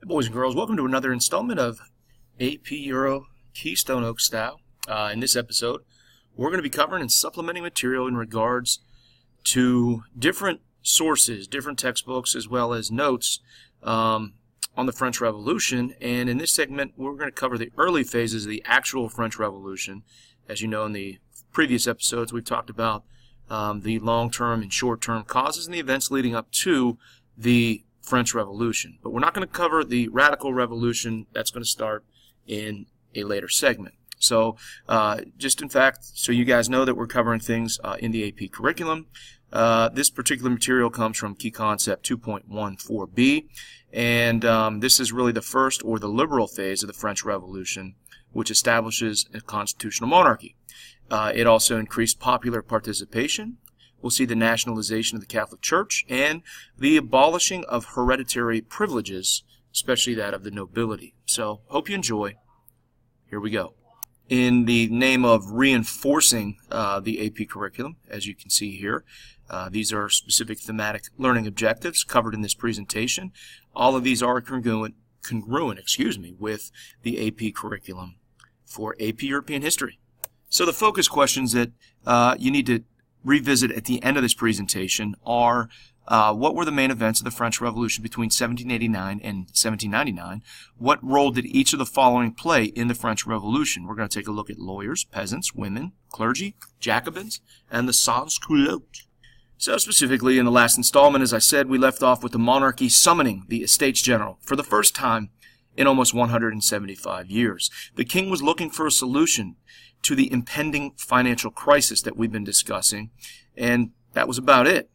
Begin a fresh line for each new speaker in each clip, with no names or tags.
Hey boys and girls, welcome to another installment of AP Euro Keystone Oak Style. In this episode, we're going to be covering and supplementing material in regards to different sources, different textbooks, as well as notes on the French Revolution. And in this segment, we're going to cover the early phases of the actual French Revolution. As you know, in the previous episodes, we've talked about the long-term and short-term causes and the events leading up to the French Revolution. But we're not going to cover the Radical Revolution. That's going to start in a later segment. So just in fact, so you guys know that we're covering things in the AP curriculum. This particular material comes from Key Concept 2.14b, and this is really the first or the liberal phase of the French Revolution, which establishes a constitutional monarchy. It also increased popular participation. We'll see the nationalization of the Catholic Church and the abolishing of hereditary privileges, especially that of the nobility. So, hope you enjoy. Here we go. In the name of reinforcing the AP curriculum, as you can see here, these are specific thematic learning objectives covered in this presentation. All of these are congruent with the AP curriculum for AP European History. So the focus questions that you need to revisit at the end of this presentation are what were the main events of the French Revolution between 1789 and 1799? What role did each of the following play in the French Revolution? We're going to take a look at lawyers, peasants, women, clergy, Jacobins, and the sans-culottes. So specifically, in the last installment, as I said, we left off with the monarchy summoning the Estates General for the first time in almost 175 years. The king was looking for a solution to the impending financial crisis that we've been discussing, and that was about it.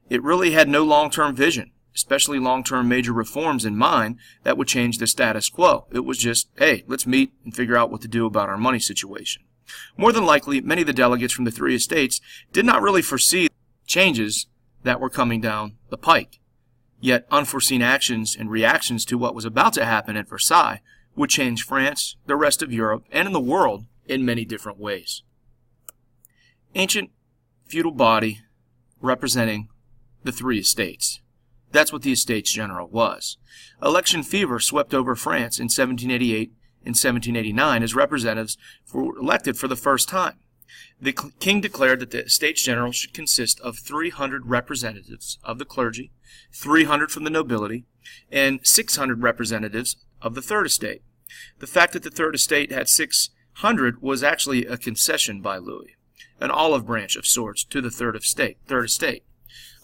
It really had no long-term vision, especially long-term major reforms in mind that would change the status quo. It was just, hey, let's meet and figure out what to do about our money situation. More than likely, many of the delegates from the three estates did not really foresee changes that were coming down the pike. Yet unforeseen actions and reactions to what was about to happen at Versailles would change France, the rest of Europe, and in the world in many different ways. Ancient feudal body representing the three estates. That's what the Estates General was. Election fever swept over France in 1788 and 1789 as representatives were elected for the first time. The king declared that the Estates General should consist of 300 representatives of the clergy, 300 from the nobility, and 600 representatives of the Third Estate. The fact that the Third Estate had 600 was actually a concession by Louis, an olive branch of sorts to the Third Estate.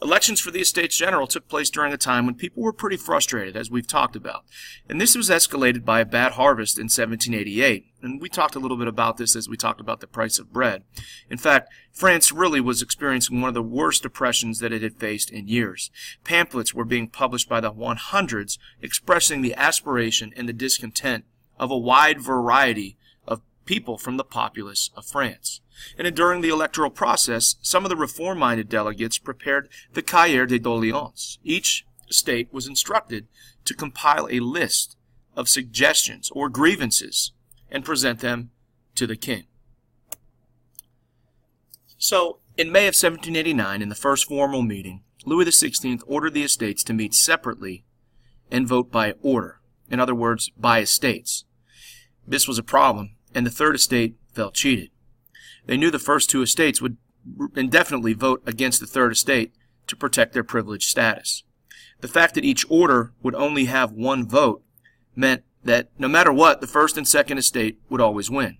Elections for the Estates General took place during a time when people were pretty frustrated, as we've talked about. And this was escalated by a bad harvest in 1788. And we talked a little bit about this as we talked about the price of bread. In fact, France really was experiencing one of the worst depressions that it had faced in years. Pamphlets were being published by the 100s expressing the aspiration and the discontent of a wide variety of people from the populace of France. And during the electoral process, some of the reform-minded delegates prepared the Cahiers de Doléances. Each state was instructed to compile a list of suggestions or grievances and present them to the king. So, in May of 1789, in the first formal meeting, Louis XVI ordered the estates to meet separately and vote by order. In other words, by estates. This was a problem, and the Third Estate felt cheated. They knew the first two estates would indefinitely vote against the Third Estate to protect their privileged status. The fact that each order would only have one vote meant that no matter what, the First and Second Estate would always win.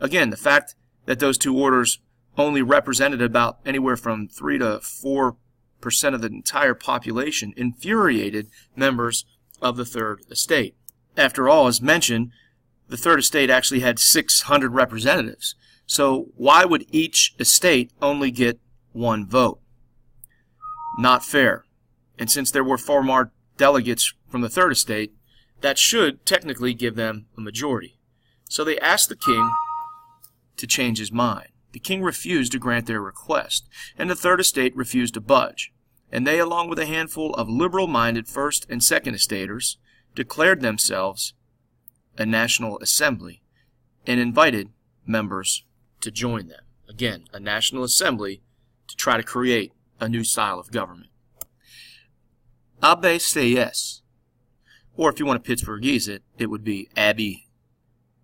Again, the fact that those two orders only represented about anywhere from 3 to 4% of the entire population infuriated members of the Third Estate. After all, as mentioned, the Third Estate actually had 600 representatives. So why would each estate only get one vote? Not fair. And since there were far more delegates from the Third Estate, that should technically give them a majority. So they asked the king to change his mind. The king refused to grant their request, and the Third Estate refused to budge. And they, along with a handful of liberal-minded First and Second Estaters, declared themselves a National Assembly and invited members to join them. Again, a National Assembly to try to create a new style of government. ABCS. Or if you want to Pittsburghese it, it would be Abby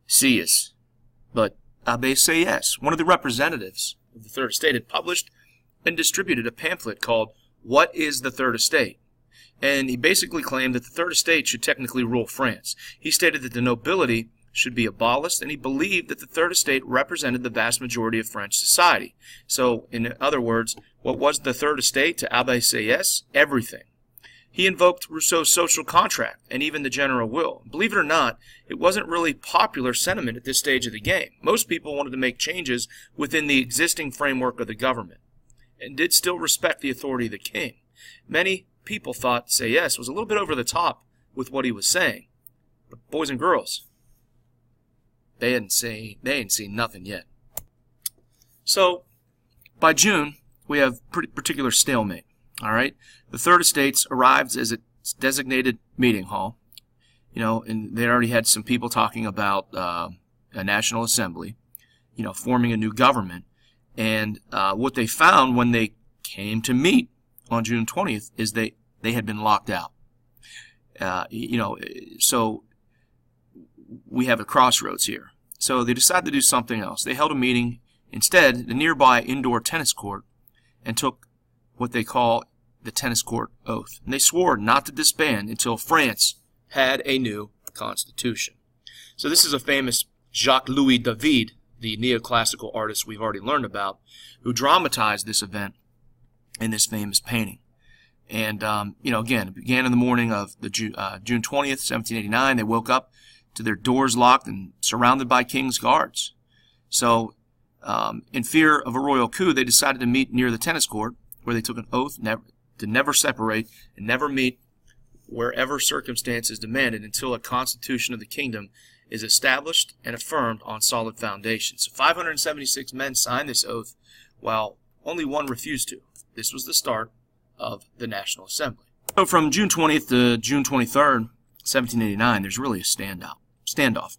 Sieyes. But Abbé Sieyes, one of the representatives of the Third Estate, had published and distributed a pamphlet called What is the Third Estate? And he basically claimed that the Third Estate should technically rule France. He stated that the nobility should be abolished, and he believed that the Third Estate represented the vast majority of French society. So, in other words, what was the Third Estate to Abbé Sieyes? Everything. He invoked Rousseau's social contract and even the general will. Believe it or not, it wasn't really popular sentiment at this stage of the game. Most people wanted to make changes within the existing framework of the government and did still respect the authority of the king. Many people thought Sieyes was a little bit over the top with what he was saying. But boys and girls, they hadn't seen nothing yet. So, by June, we have pretty particular stalemate. All right, the Third Estate arrives as its designated meeting hall. And they already had some people talking about a National Assembly, forming a new government. And what they found when they came to meet on June 20th is they had been locked out. So we have a crossroads here. So they decided to do something else. They held a meeting instead at a nearby indoor tennis court and took what they call the tennis court oath. And they swore not to disband until France had a new constitution. So this is a famous Jacques-Louis David, the neoclassical artist we've already learned about, who dramatized this event in this famous painting. And, again, it began in the morning of the June 20th, 1789. They woke up to their doors locked and surrounded by king's guards. So, in fear of a royal coup, they decided to meet near the tennis court, where they took an oath to never separate and never meet wherever circumstances demanded until a constitution of the kingdom is established and affirmed on solid foundations. So 576 men signed this oath, while only one refused to. This was the start of the National Assembly. So from June 20th to June 23rd, 1789, there's really a standoff.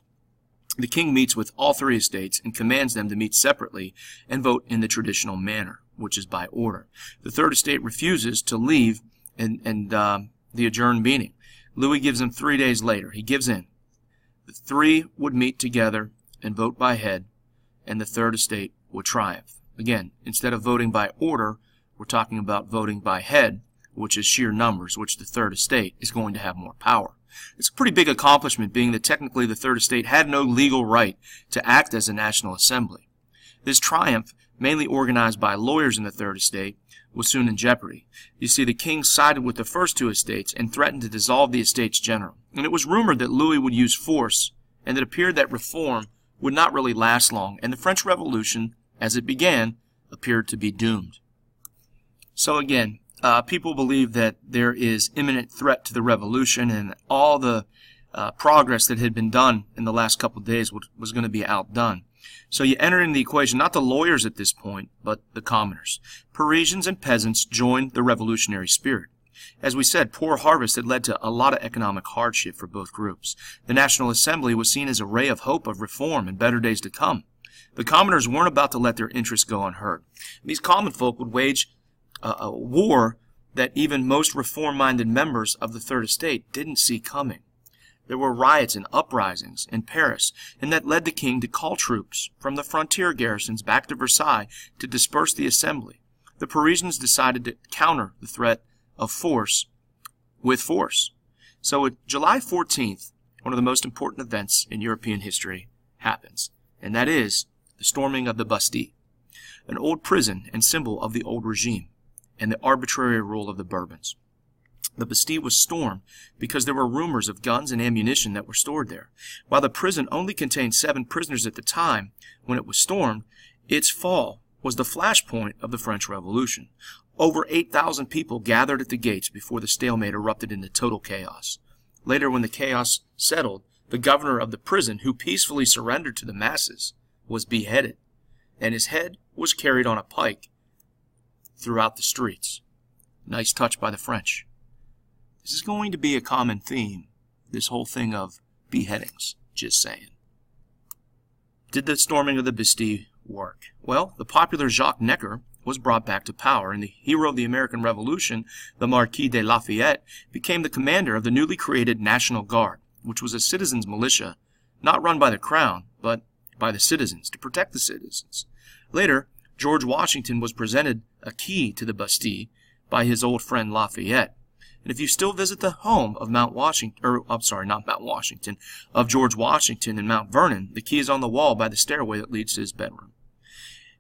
The king meets with all three estates and commands them to meet separately and vote in the traditional manner, which is by order. The Third Estate refuses to leave the adjourned meeting. Louis gives them 3 days later. He gives in. The three would meet together and vote by head, and the Third Estate would triumph. Again, instead of voting by order, we're talking about voting by head, which is sheer numbers, which the Third Estate is going to have more power. It's a pretty big accomplishment, being that technically the Third Estate had no legal right to act as a National Assembly. This triumph, mainly organized by lawyers in the Third Estate, was soon in jeopardy. You see, the king sided with the first two estates and threatened to dissolve the Estates General. And it was rumored that Louis would use force, and it appeared that reform would not really last long, and the French Revolution, as it began, appeared to be doomed. So again, people believe that there is imminent threat to the revolution, and all the progress that had been done in the last couple of days was going to be outdone. So you enter in the equation not the lawyers at this point, but the commoners. Parisians and peasants joined the revolutionary spirit. As we said, poor harvest had led to a lot of economic hardship for both groups. The National Assembly was seen as a ray of hope of reform and better days to come. The commoners weren't about to let their interests go unheard. These common folk would wage a war that even most reform-minded members of the Third Estate didn't see coming. There were riots and uprisings in Paris, and that led the king to call troops from the frontier garrisons back to Versailles to disperse the assembly. The Parisians decided to counter the threat of force with force. So on July 14th, one of the most important events in European history happens, and that is the storming of the Bastille, an old prison and symbol of the old regime and the arbitrary rule of the Bourbons. The Bastille was stormed because there were rumors of guns and ammunition that were stored there. While the prison only contained 7 prisoners at the time when it was stormed, its fall was the flashpoint of the French Revolution. Over 8,000 people gathered at the gates before the stalemate erupted into total chaos. Later, when the chaos settled, the governor of the prison, who peacefully surrendered to the masses, was beheaded, and his head was carried on a pike throughout the streets. Nice touch by the French. This is going to be a common theme, this whole thing of beheadings, just saying. Did the storming of the Bastille work? Well, the popular Jacques Necker was brought back to power, and the hero of the American Revolution, the Marquis de Lafayette, became the commander of the newly created National Guard, which was a citizens' militia, not run by the crown, but by the citizens, to protect the citizens. Later, George Washington was presented a key to the Bastille by his old friend Lafayette. And if you still visit the home of of George Washington in Mount Vernon, the key is on the wall by the stairway that leads to his bedroom.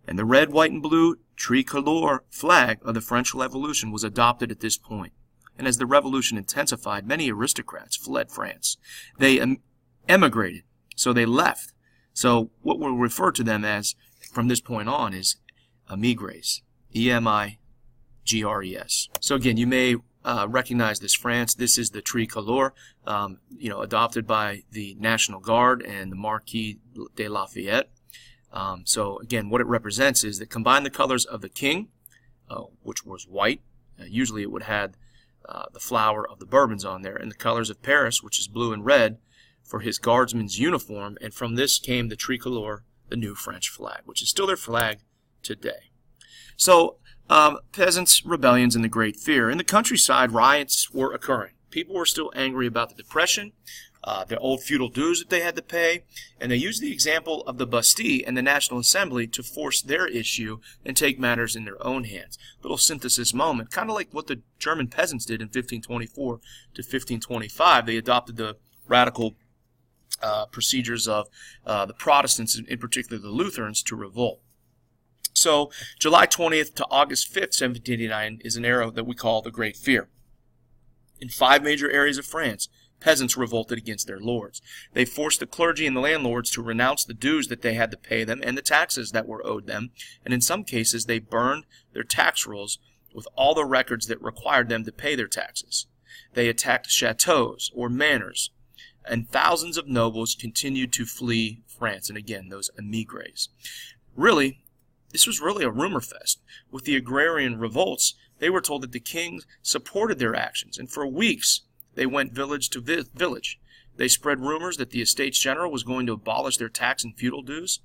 And the red, white, and blue tricolor flag of the French Revolution was adopted at this point. And as the revolution intensified, many aristocrats fled France. They emigrated, so they left. So what we'll refer to them as, from this point on, is emigres, E-M-I-G-R-E-S. So again, you may recognize this France. This is the tricolor, adopted by the National Guard and the Marquis de Lafayette. So again, what it represents is that combine the colors of the king, which was white. Usually it would have the flower of the Bourbons on there, and the colors of Paris, which is blue and red, for his guardsman's uniform. And from this came the tricolor, the new French flag, which is still their flag today. So peasants' rebellions and the Great Fear. In the countryside, riots were occurring. People were still angry about the Depression, the old feudal dues that they had to pay, and they used the example of the Bastille and the National Assembly to force their issue and take matters in their own hands. Little synthesis moment, kind of like what the German peasants did in 1524 to 1525. They adopted the radical procedures of the Protestants, in particular the Lutherans, to revolt. So July 20th to August 5th, 1789 is an era that we call the Great Fear. In 5 major areas of France, peasants revolted against their lords. They forced the clergy and the landlords to renounce the dues that they had to pay them and the taxes that were owed them, and in some cases they burned their tax rolls with all the records that required them to pay their taxes. They attacked chateaus or manors, and thousands of nobles continued to flee France, and again, those emigres. This was really a rumor fest. With the agrarian revolts, they were told that the king supported their actions, and for weeks they went village to village. They spread rumors that the Estates General was going to abolish their tax and feudal dues,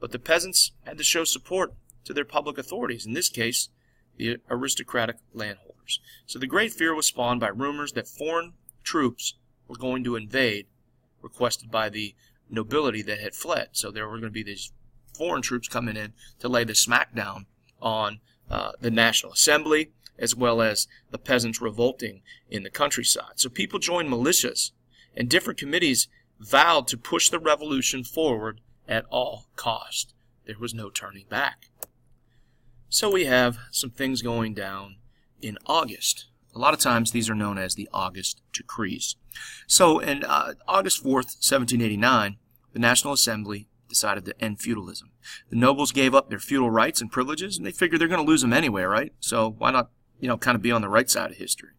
but the peasants had to show support to their public authorities, in this case, the aristocratic landholders. So the Great Fear was spawned by rumors that foreign troops were going to invade, requested by the nobility that had fled. So there were going to be these foreign troops coming in to lay the smackdown on the National Assembly, as well as the peasants revolting in the countryside. So people joined militias, and different committees vowed to push the revolution forward at all cost. There was no turning back. So we have some things going down in August. A lot of times these are known as the August Decrees. So in August 4th, 1789, the National Assembly decided to end feudalism. The nobles gave up their feudal rights and privileges, and they figured they're going to lose them anyway, right? So why not, kind of be on the right side of history?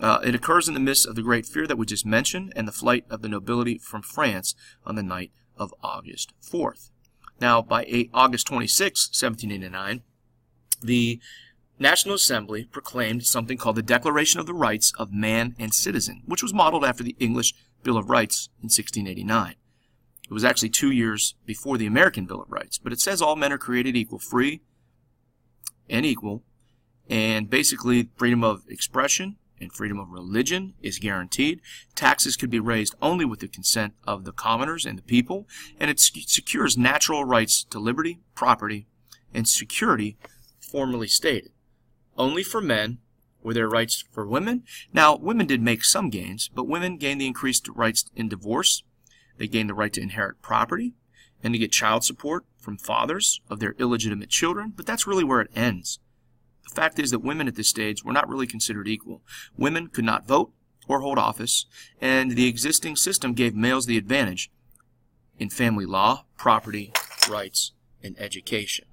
It occurs in the midst of the Great Fear that we just mentioned and the flight of the nobility from France on the night of August 4th. Now, by August 26, 1789, the National Assembly proclaimed something called the Declaration of the Rights of Man and Citizen, which was modeled after the English Bill of Rights in 1689. It was actually 2 years before the American Bill of Rights, but it says all men are created equal, free and equal, and basically freedom of expression and freedom of religion is guaranteed. Taxes could be raised only with the consent of the commoners and the people, and it secures natural rights to liberty, property, and security formally stated. Only for men were there rights for women. Now, women did make some gains, but women gained the increased rights in divorce. They gained the right to inherit property and to get child support from fathers of their illegitimate children, but that's really where it ends. The fact is that women at this stage were not really considered equal. Women could not vote or hold office, and the existing system gave males the advantage in family law, property, rights, and education.